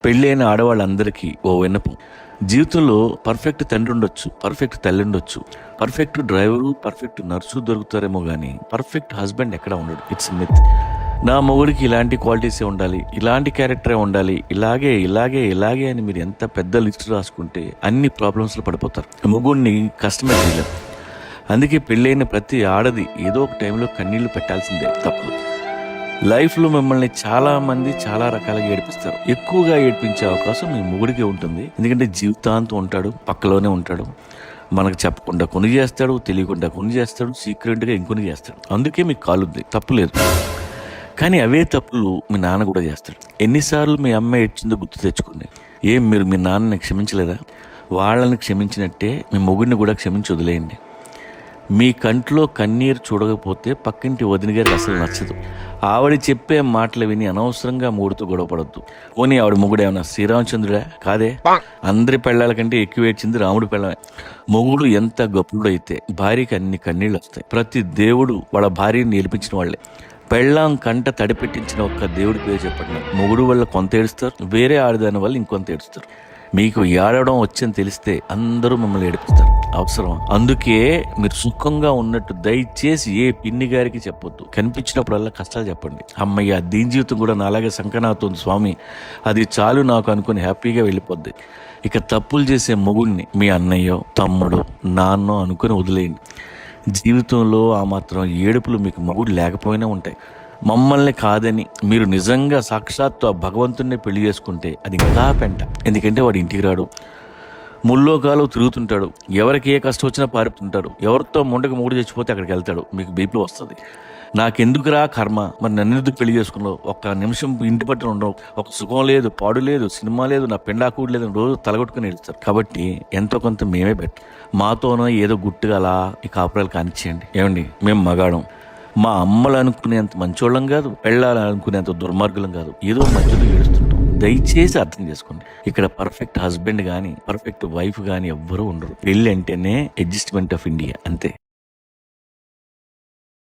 పెళ్ళైన ఆడవాళ్ళందరికీ ఓ విన్నపం. జీవితంలో పర్ఫెక్ట్ తండ్రి ఉండొచ్చు, పర్ఫెక్ట్ తల్లి ఉండొచ్చు, పర్ఫెక్ట్ డ్రైవరు, పర్ఫెక్ట్ నర్సు దొరుకుతారేమో కానీ పర్ఫెక్ట్ హస్బెండ్ ఎక్కడ ఉండడు. It's myth. నా మొగుడికి ఇలాంటి క్వాలిటీసే ఉండాలి, ఇలాంటి క్యారెక్టరే ఉండాలి, ఇలాగే ఇలాగే ఇలాగే అని మీరు ఎంత పెద్ద లిస్ట్ రాసుకుంటే అన్ని ప్రాబ్లమ్స్లో పడిపోతారు. మొగుడిని కష్టమే చేయలేం. అందుకే పెళ్ళైన ప్రతి ఆడది ఏదో ఒక టైంలో కన్నీళ్లు పెట్టాల్సిందే, తప్పదు. లైఫ్లో మిమ్మల్ని చాలా మంది చాలా రకాలుగా ఏడిపిస్తారు. ఎక్కువగా ఏడిపించే అవకాశం మీ మొగుడికే ఉంటుంది. ఎందుకంటే జీవితాంతం ఉంటాడు, పక్కలోనే ఉంటాడు, మనకు చెప్పకుండా కొన్ని చేస్తాడు, తెలియకుండా కొన్ని చేస్తాడు, సీక్రెట్గా ఇంకొన్ని చేస్తాడు. అందుకే మీకు కాలుద్ది, తప్పులేదు. కానీ అవే తప్పులు మీ నాన్న కూడా చేస్తాడు. ఎన్నిసార్లు మీ అమ్మ ఏడ్చిందో గుర్తు తెచ్చుకోండి. ఏం మీరు మీ నాన్నని క్షమించలేదా? వాళ్ళని క్షమించినట్టే మీ మొగుడిని కూడా క్షమించి వదిలేయండి. మీ కంట్లో కన్నీరు చూడకపోతే పక్కింటి వదిన గారికి అసలు నచ్చదు. ఆవిడ చెప్పే మాటలు విని అనవసరంగా మూడుతో గొడవపడద్దు. పోనీ ఆవిడ మొగుడు ఏమన్నా శ్రీరామచంద్రుడా? కాదే. అందరి పెళ్ళాల కంటే ఎక్కువ ఏడ్చింది రాముడి పెళ్ళమే. మొగుడు ఎంత గొప్పడు అయితే భార్యకి అన్ని కన్నీళ్ళు వస్తాయి. ప్రతి దేవుడు వాళ్ళ భార్యని నేర్పించిన వాళ్ళే. పెళ్ళాం కంట తడిపెట్టించిన ఒక్క దేవుడి పేరు చెప్పండి. మొగుడు వల్ల కొంత ఏడుస్తారు, వేరే ఆడదాని వల్ల ఇంకొంత ఏడుస్తారు. మీకు ఏడవడం వచ్చని తెలిస్తే అందరూ మిమ్మల్ని ఏడిపిస్తారు. అవసరం. అందుకే మీరు సుఖంగా ఉన్నట్టు దయచేసి ఏ పిన్ని గారికి చెప్పొద్దు. కనిపించినప్పుడల్లా కష్టాలు చెప్పండి. అమ్మయ్య, దీని జీవితం కూడా నాలాగే సంకనావుతుంది స్వామి, అది చాలు నాకు అనుకుని హ్యాపీగా వెళ్ళిపోద్ది. ఇక తప్పులు చేసే మొగుడిని మీ అన్నయ్యో, తమ్ముడు, నాన్నో అనుకుని వదిలేయండి. జీవితంలో ఆ మాత్రం ఏడుపులు మీకు మొగుడు లేకపోయినా ఉంటాయి. మమ్మల్ని కాదని మీరు నిజంగా సాక్షాత్తు ఆ భగవంతుడిని పెళ్లి చేసుకుంటే అది ఇంకా పెంట. ఎందుకంటే వాడు ఇంటికి రాడు, ముల్లోకాలు తిరుగుతుంటాడు, ఎవరికి ఏ కష్టం వచ్చినా పారిపోతుంటాడు, ఎవరితో ముండకి మూడు చచ్చిపోతే అక్కడికి వెళ్తాడు. మీకు బీపీ వస్తుంది. నాకెందుకురా కర్మ, మరి నన్ను ఎందుకు పెళ్లి చేసుకున్నావు? ఒక్క నిమిషం ఇంటి పట్టున ఉండవు, ఒక సుఖం లేదు, పాడు లేదు, సినిమా లేదు, నా పెండాకూడు లేదు, రోజు తలగొట్టుకుని వెళ్తారు. కాబట్టి ఎంతో కొంత మేమే బెటర్. మాతోనో ఏదో గుట్టుగా అలా ఈ కాపురాలు కానిచ్చేయండి. ఏమండి, మేము మగాడం. మా అమ్మలు అనుకునేంత మంచోళ్ళం కాదు, పెళ్ళాలు అనుకునేంత దుర్మార్గులం కాదు, ఏదో మధ్యలో ఏడుస్తుంటాం. దయచేసి అర్థం చేసుకోండి. ఇక్కడ పర్ఫెక్ట్ హస్బెండ్ కానీ పర్ఫెక్ట్ వైఫ్ కానీ ఎవ్వరూ ఉండరు. పెళ్ళి అంటేనే అడ్జస్ట్మెంట్ ఆఫ్ ఇండియా, అంతే.